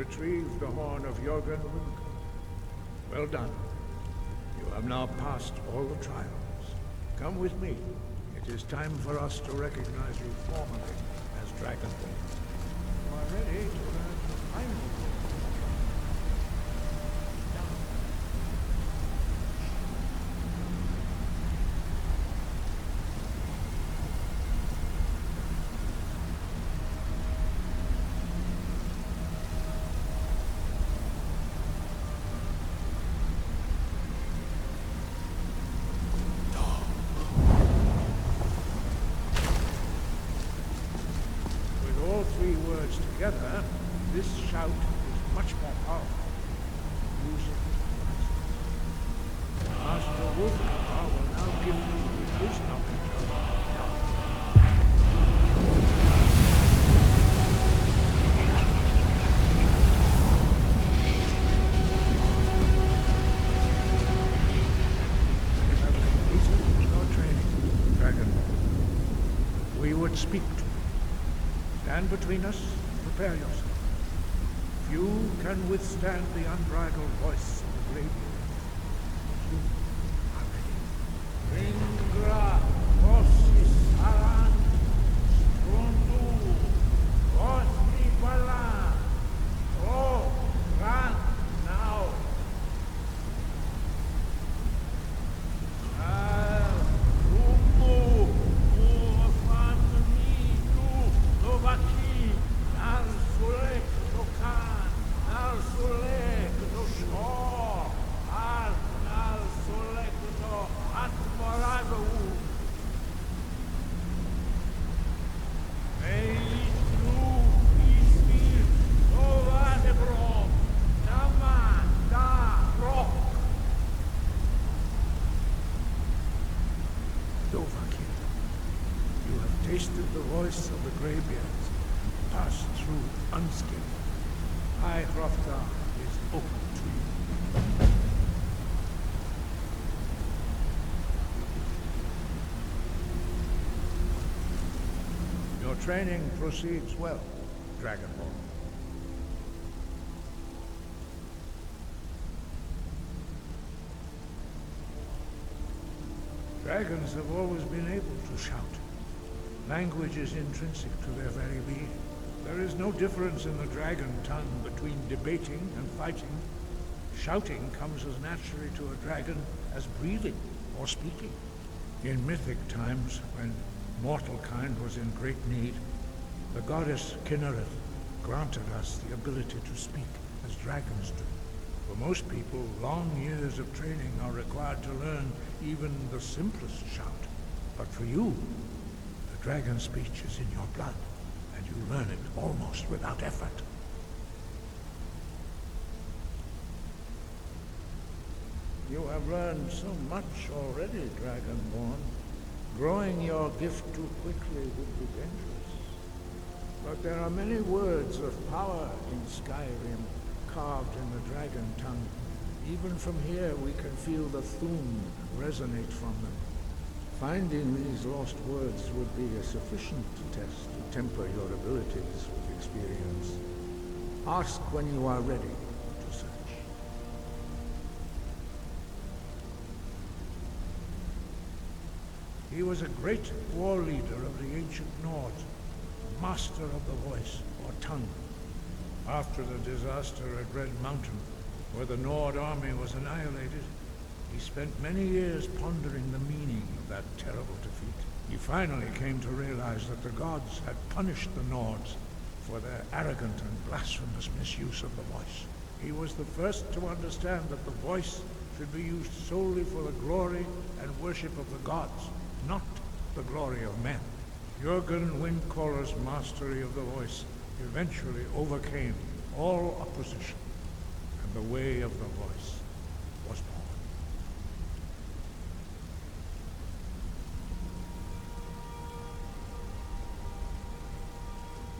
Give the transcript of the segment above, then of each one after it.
retrieved the horn of Jürgen. Well done. You have now passed all the trials. Come with me. It is time for us to recognize you formally as Dragonborn. You are ready to learn the final. Together, this shout is much more powerful. Use it wisely. Master Wolfgar will now give you his knowledge of You have completed your training, Dragonborn. We would speak to you. Stand between us. Prepare yourself. Few can withstand the unbridled voice of the Greybeard. You are ready. Ringra, Vosis, Aran, Strondu, Vosni Bala, Oh, run now. Rumu, Uafamni, Novaki. Sulek to Khan, Al Sulek to Shor, Al Sulek to Atmoradu. May you be Nova de Brom, Nama da Rock. Dovaki, you have tasted the voice of the Greybeards. Pass through unscathed. High Hrofgar is open to you. Your training proceeds well, Dragonborn. Dragons have always been able to shout. Language is intrinsic to their very being. There is no difference in the dragon tongue between debating and fighting. Shouting comes as naturally to a dragon as breathing or speaking. In mythic times, when mortal kind was in great need, the goddess Kinnereth granted us the ability to speak as dragons do. For most people, long years of training are required to learn even the simplest shout. But for you, the dragon speech is in your blood. And you learn it almost without effort. You have learned so much already, Dragonborn. Growing your gift too quickly would be dangerous. But there are many words of power in Skyrim, carved in the dragon tongue. Even from here we can feel the Thum resonate from them. Finding these lost words would be a sufficient test to temper your abilities with experience. Ask when you are ready to search. He was a great war leader of the ancient Nords, master of the voice, or tongue. After the disaster at Red Mountain, where the Nord army was annihilated, he spent many years pondering the meaning of that terrible defeat. He finally came to realize that the gods had punished the Nords for their arrogant and blasphemous misuse of the voice. He was the first to understand that the voice should be used solely for the glory and worship of the gods, not the glory of men. Jürgen Windcaller's mastery of the voice eventually overcame all opposition, and the way of the voice was born.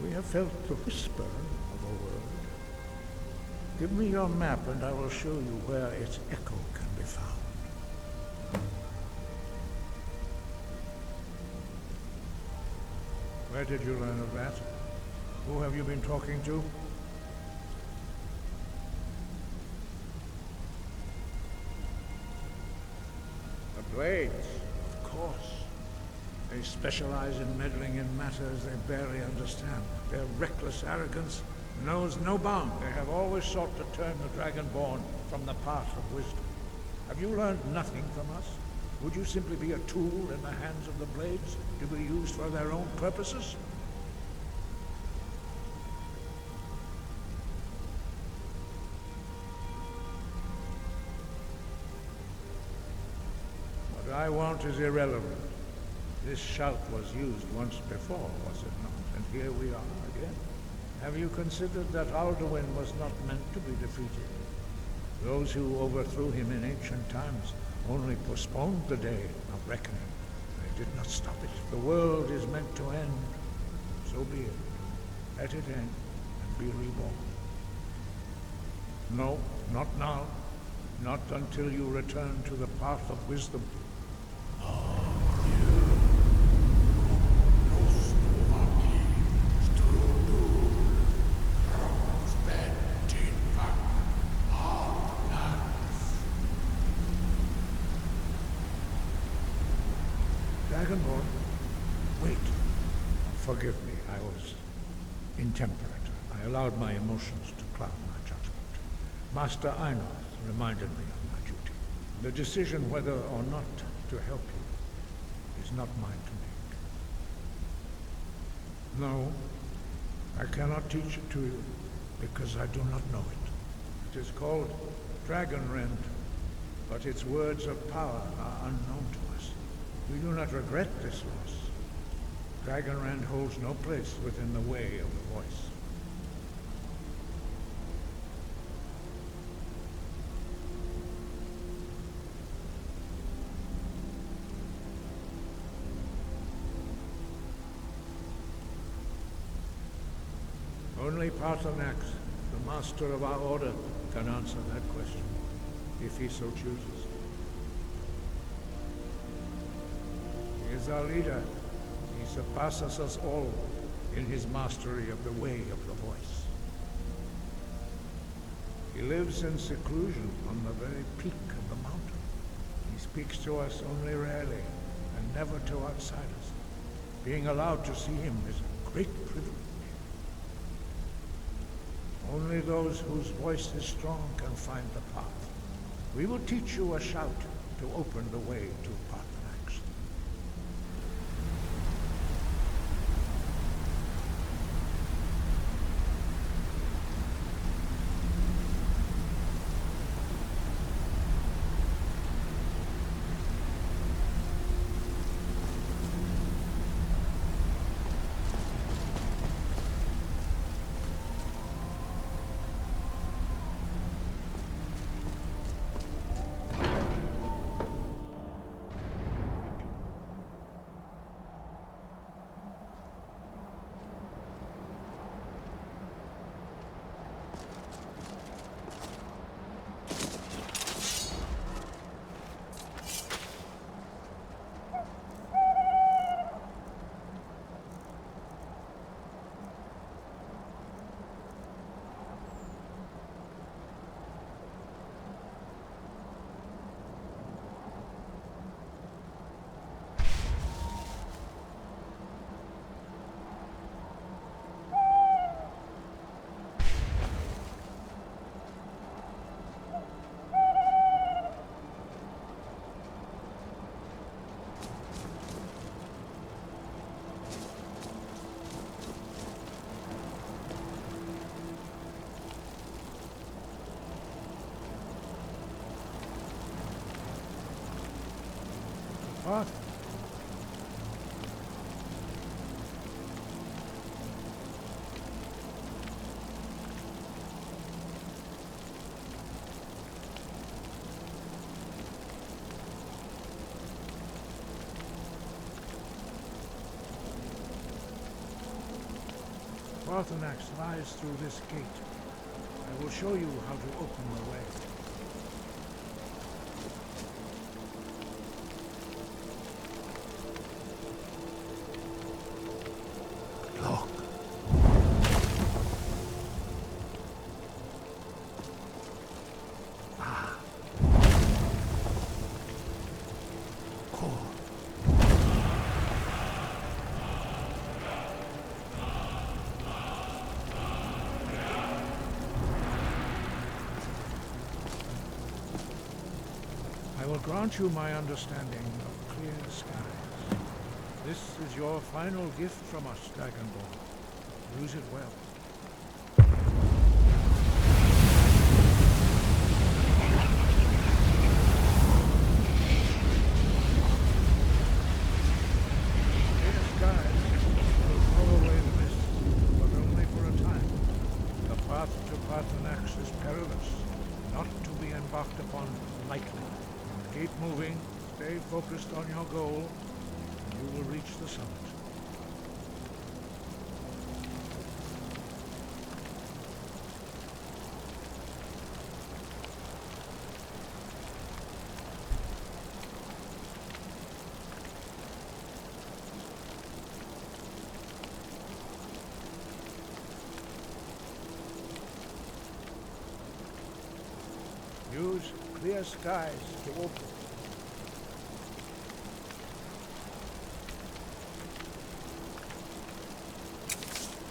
We have felt the whisper of a word. Give me your map and I will show you where its echo can be found. Where did you learn of that? Who have you been talking to? Blades, of course. They specialize in meddling in matters they barely understand. Their reckless arrogance knows no bound. They have always sought to turn the Dragonborn from the path of wisdom. Have you learned nothing from us? Would you simply be a tool in the hands of the Blades to be used for their own purposes? What I want is irrelevant. This shout was used once before, was it not? And here we are again. Have you considered that Alduin was not meant to be defeated? Those who overthrew him in ancient times only postponed the day of reckoning. They did not stop it. The world is meant to end. So be it. Let it end and be reborn. No, not now. Not until you return to the path of wisdom. Dragonborn, wait. Forgive me, I was intemperate. I allowed my emotions to cloud my judgment. Master Einoth reminded me of my duty. The decision whether or not to help you is not mine to make. No, I cannot teach it to you because I do not know it. It is called Dragonrend, but its words of power are unknown to us. We do not regret this loss. Dragonrend holds no place within the way of the voice. Only Paarthurnax, the master of our order, can answer that question, if he so chooses. He is our leader. He surpasses us all in his mastery of the way of the voice. He lives in seclusion on the very peak of the mountain. He speaks to us only rarely, and never to outsiders. Being allowed to see him is a great privilege. Only those whose voice is strong can find the path. We will teach you a shout to open the way to Paarthurnax. What? Paarthurnax lies through this gate. I will show you how to open the way. Look. I will grant you my understanding of clear skies. This is your final gift from us, Dragonborn. Use it well. Clear skies will blow away the mist, but only for a time. The path to Paarthurnax is perilous, not to be embarked upon lightly. Keep moving, stay focused on your goal, and you will reach the summit. Use clear skies to open.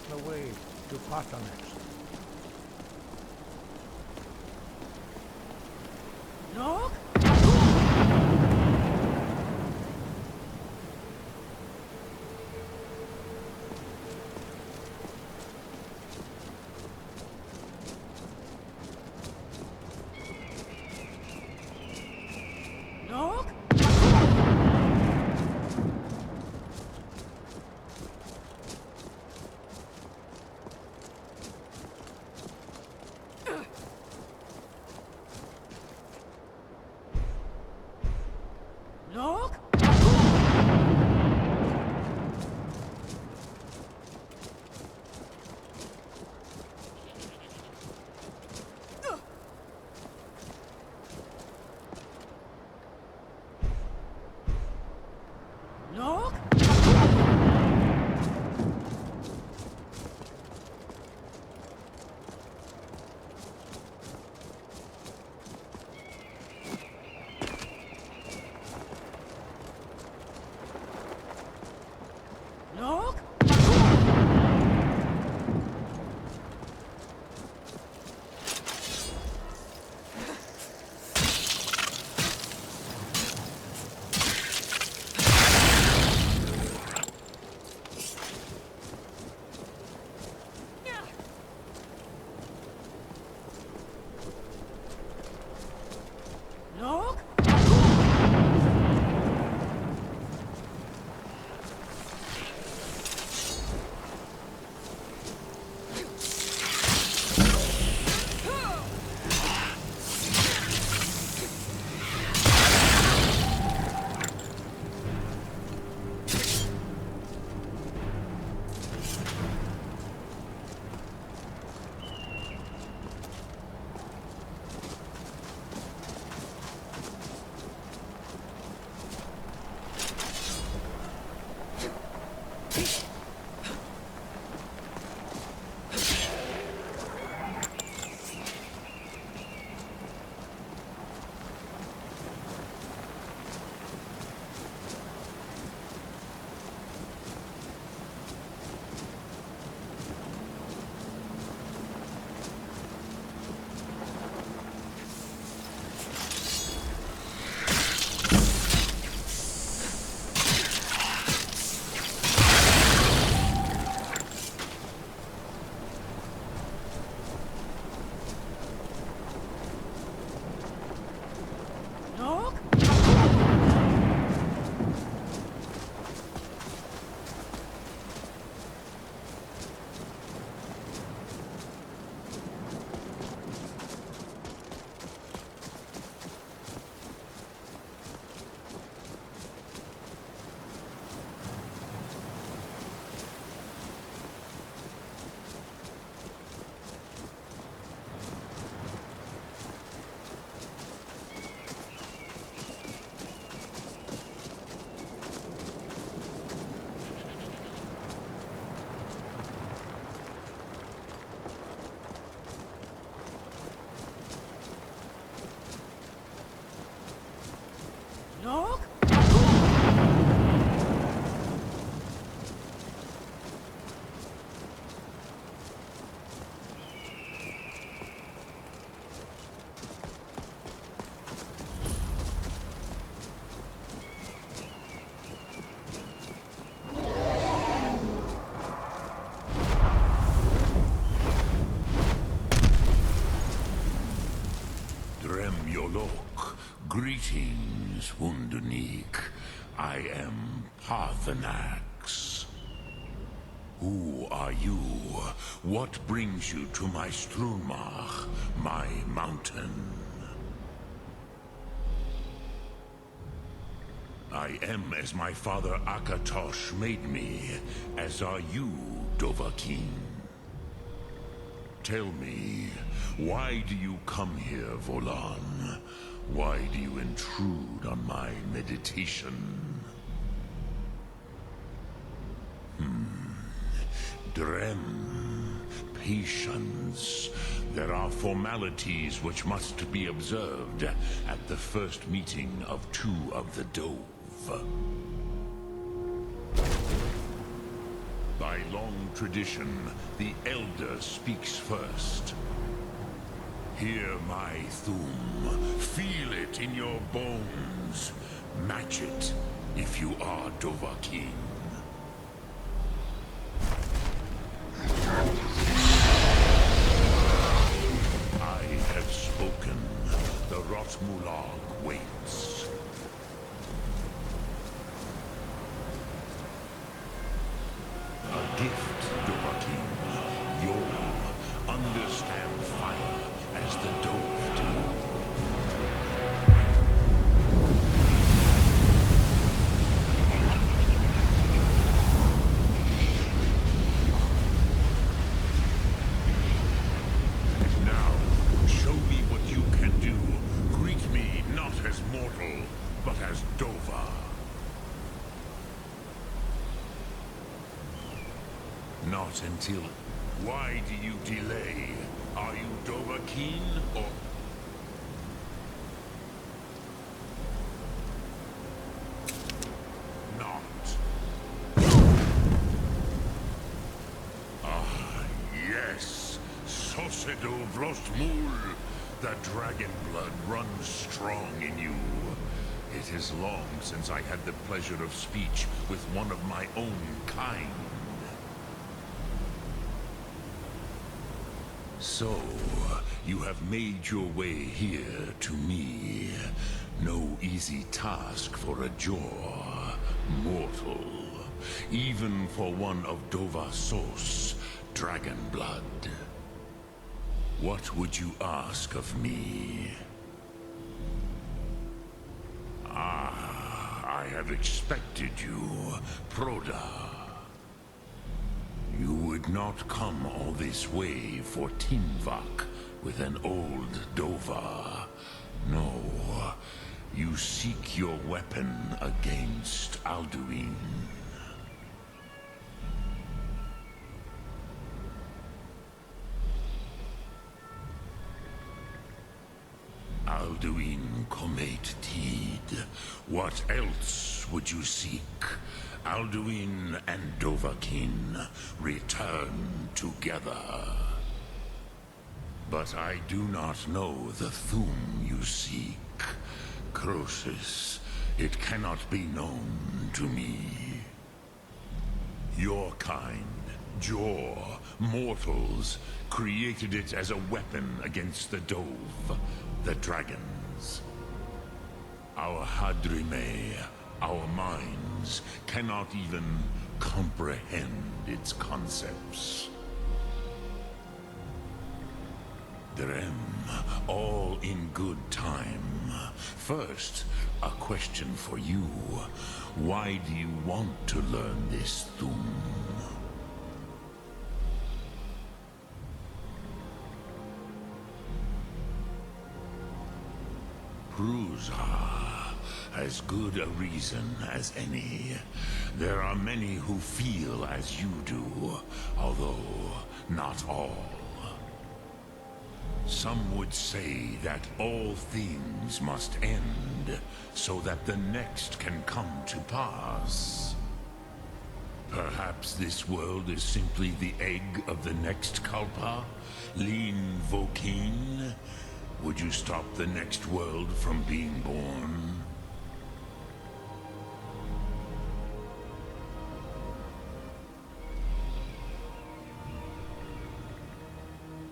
The way to Paarthurnax. No? No? No? No? No? No? No? No? Greetings, Wunderneek. I am Parthenax. Who are you? What brings you to my Strumach, my mountain? I am as my father Akatosh made me, as are you, Dovahkiin. Tell me, why do you come here, Volan? Why do you intrude on my meditation? Drem, patience. There are formalities which must be observed at the first meeting of two of the Dove. By long tradition, the Elder speaks first. Hear my Thum. Feel it in your bones. Match it if you are Dovahkiin. I have spoken. The Rotmulag waits. A gift, Dovahkiin. You'll understand fire as the Dove do. Now, show me what you can do. Greet me not as mortal, but as Dova. Not until... Why do you delay? Are you Dovahkiin or... not? Ah, yes. Sosedo Vrostmul. The dragon blood runs strong in you. It is long since I had the pleasure of speech with one of my own kind. So, you have made your way here to me. No easy task for a JUJUR mortal. Even for one of Dovahsos, dragon blood. What would you ask of me? Ah, I have expected you, Proda. You would not come all this way for Tinvak with an old Dova. No, you seek your weapon against Alduin. Alduin Comate Tid. What else would you seek? Alduin and Dovahkiin return together. But I do not know the Thum you seek. Croesus, it cannot be known to me. Your kind, JUJUR, mortals, created it as a weapon against the Dove, the dragons. Our Hadrime, our minds, cannot even comprehend its concepts. Drem, all in good time. First, a question for you. Why do you want to learn this Thum? Prusa, as good a reason as any. There are many who feel as you do, although not all. Some would say that all things must end, so that the next can come to pass. Perhaps this world is simply the egg of the next Kalpa? Lean Vokin? Would you stop the next world from being born?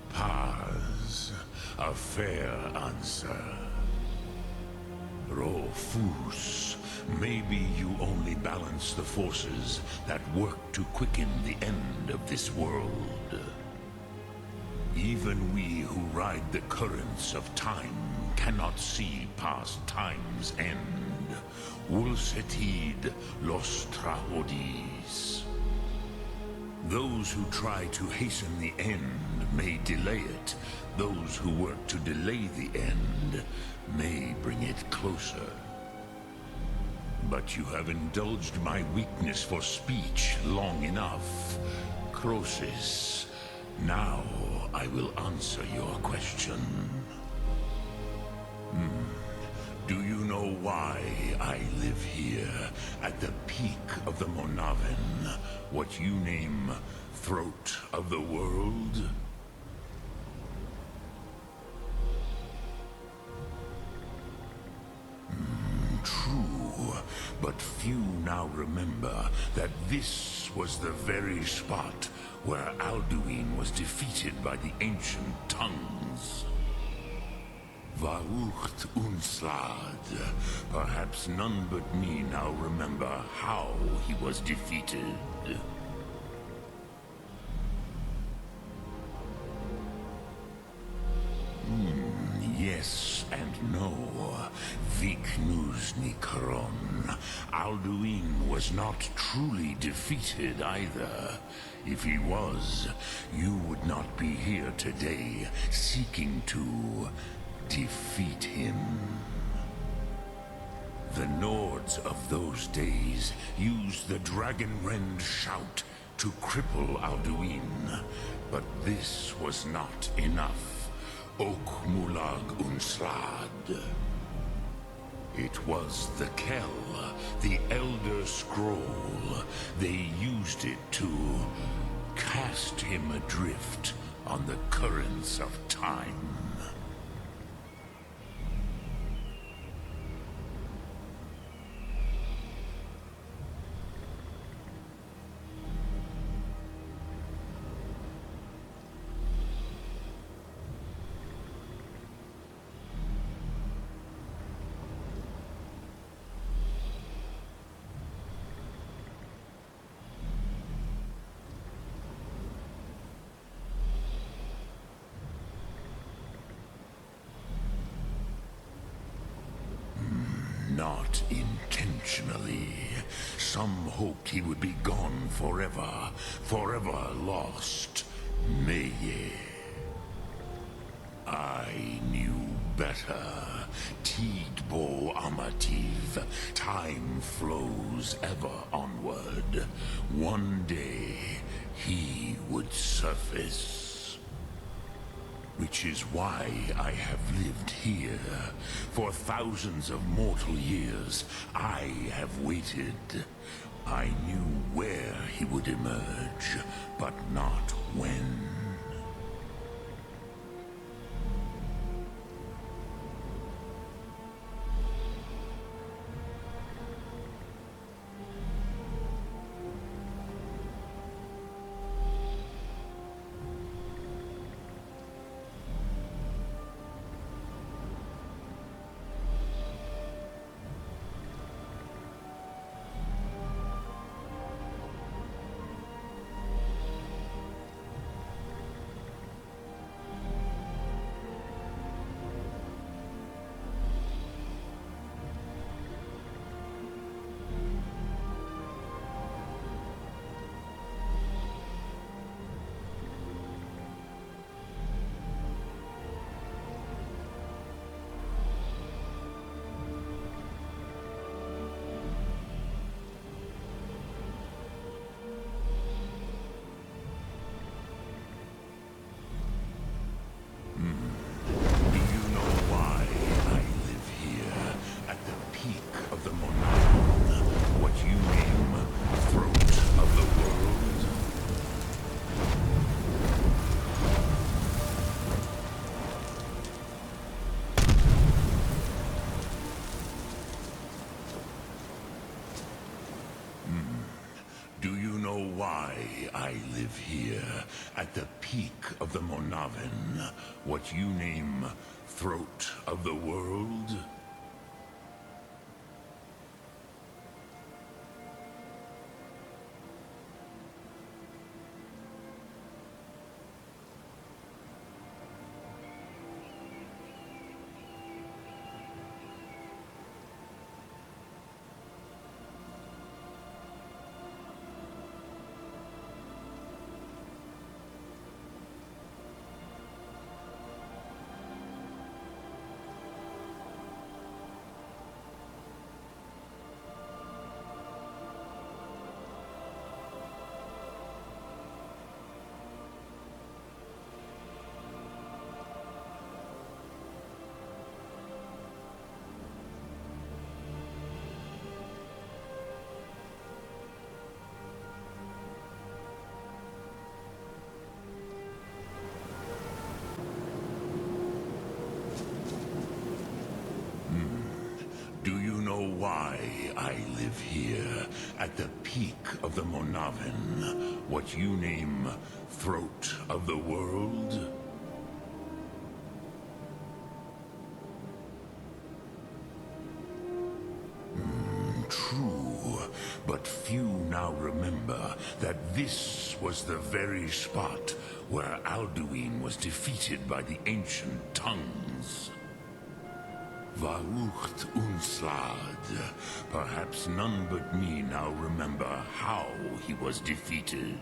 Paz, a fair answer. Rolf, Fus, maybe you only balance the forces that work to quicken the end of this world. Even we who ride the currents of time cannot see past time's end. Wulsetid los trahodis. Those who try to hasten the end may delay it. Those who work to delay the end may bring it closer. But you have indulged my weakness for speech long enough, Croesus. Now I will answer your question. Do you know why I live here at the peak of the Monaven, what you name Throat of the World? True, but few now remember that this was the very spot where Alduin was defeated by the ancient tongues. Vaucht Unslad. Perhaps none but me now remember how he was defeated. Yes and no. Viknusnikaron. Alduin was not truly defeated either. If he was, you would not be here today seeking to defeat him. The Nords of those days used the Dragonrend shout to cripple Alduin, but this was not enough. Ok Mulag Unslad. It was the Kell, the Elder Scroll. They used it to cast him adrift on the currents of time. Not intentionally. Some hoped he would be gone forever, forever lost. Meye. I knew better. Tidbo Amativ. Time flows ever onward. One day, he would surface. Which is why I have lived here. For thousands of mortal years, I have waited. I knew where he would emerge, but not when. Why I live here, at the peak of the Monaven, what you name Throat of the World? why I live here, at the peak of the Monavin, what you name Throat of the World? True, but few now remember that this was the very spot where Alduin was defeated by the ancient tongues. WAKTU. Perhaps none but me now remember how he was defeated.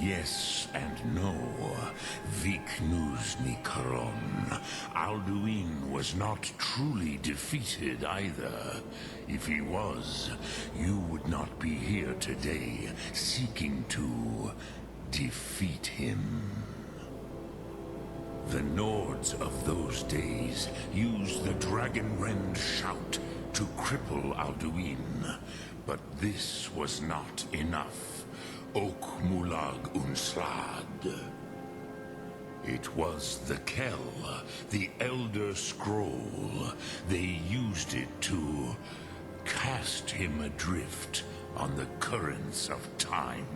Yes and no. Viknuzny Karon. Alduin was not truly defeated either. If he was, you would not be here today seeking to defeat him. The Nords of those days used the Dragonrend shout to cripple Alduin, but this was not enough. Okmulag Unslad. It was the Kell, the Elder Scroll. They used it to cast him adrift on the currents of time.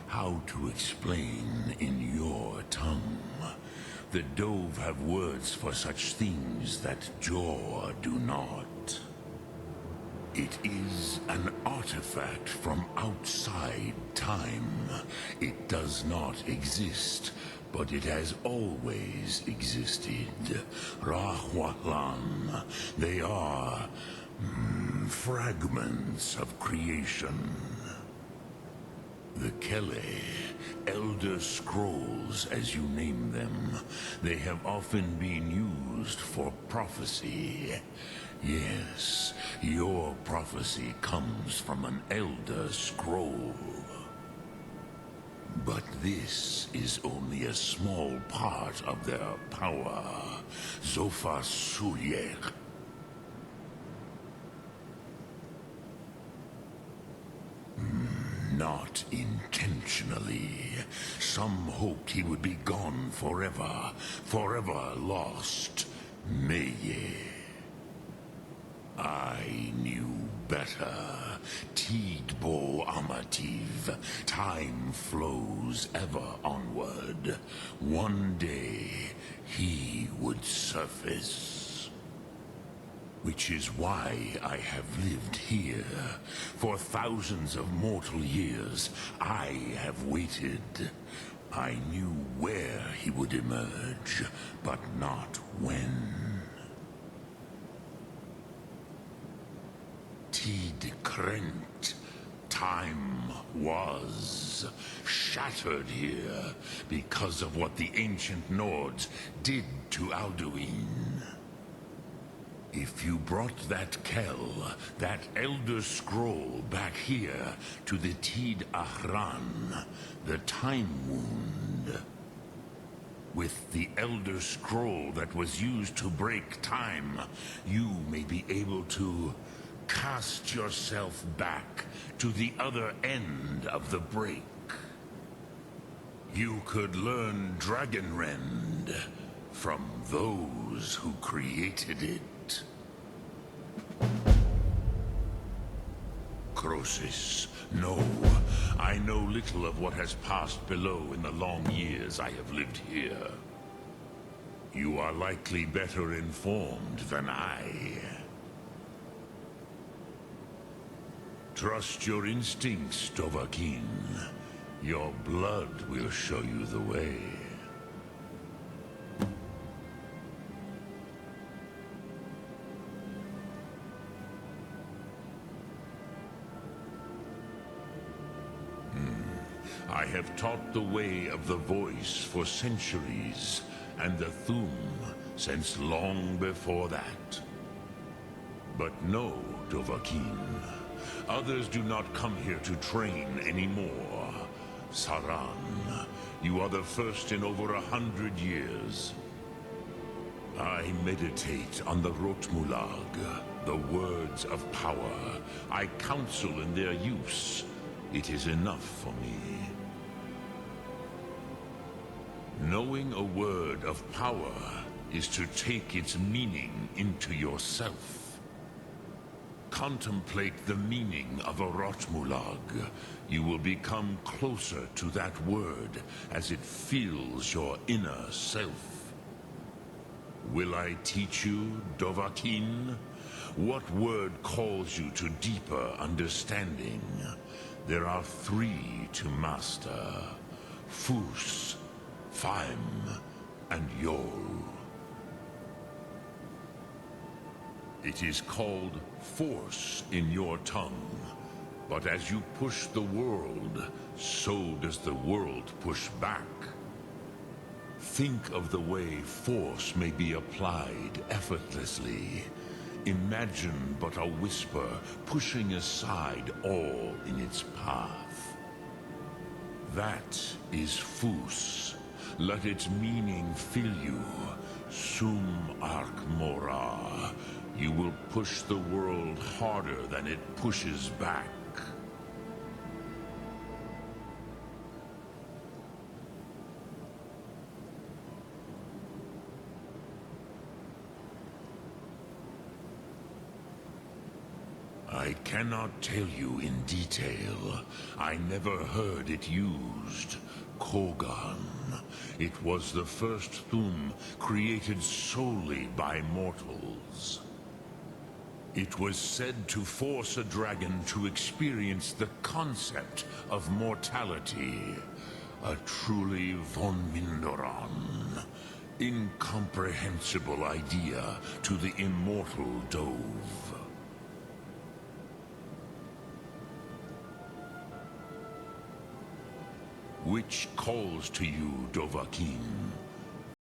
How to explain in your tongue? The Dove have words for such things that JUJUR do not. It is an artifact from outside time. It does not exist, but it has always existed. Rahwatlan. They are fragments of creation. The Kele, Elder Scrolls as you name them, they have often been used for prophecy. Yes, your prophecy comes from an Elder Scroll. But this is only a small part of their power. Zofa Suyer. Not intentionally. Some hoped he would be gone forever, forever lost. Meye. I knew better. Tidbo Amativ. Time flows ever onward. One day, he would surface. Which is why I have lived here. For thousands of mortal years, I have waited. I knew where he would emerge, but not when. Tid Krent. Time was shattered here because of what the ancient Nords did to Alduin. If you brought that Kell, that Elder Scroll back here to the Tid Ahran, the Time Wound, with the Elder Scroll that was used to break time, you may be able to cast yourself back to the other end of the break. You could learn Dragonrend from those who created it. Crosis, no. I know little of what has passed below in the long years I have lived here. You are likely better informed than I. Trust your instincts, Dovahkiin. Your blood will show you the way. I have taught the way of the voice for centuries, and the Thum since long before that. But no, Dovahkiin. Others do not come here to train anymore. Saran, you are the first in over 100 years. I meditate on the Rotmulag, the words of power. I counsel in their use. It is enough for me. Knowing a word of power is to take its meaning into yourself. Contemplate the meaning of a Rotmulag. You will become closer to that word as it fills your inner self. Will I teach you, Dovahkiin? What word calls you to deeper understanding? There are 3 to master: Fus, Faim, and Yol. It is called force in your tongue, but as you push the world, so does the world push back. Think of the way force may be applied effortlessly. Imagine but a whisper pushing aside all in its path. That is Fus. Let its meaning fill you. Sum Ark Mora. You will push the world harder than it pushes back. I cannot tell you in detail. I never heard it used. Kogan. It was the first Thum created solely by mortals. It was said to force a dragon to experience the concept of mortality. A truly von Mindoran. Incomprehensible idea to the immortal Dove. Which calls to you, Dovahkiin?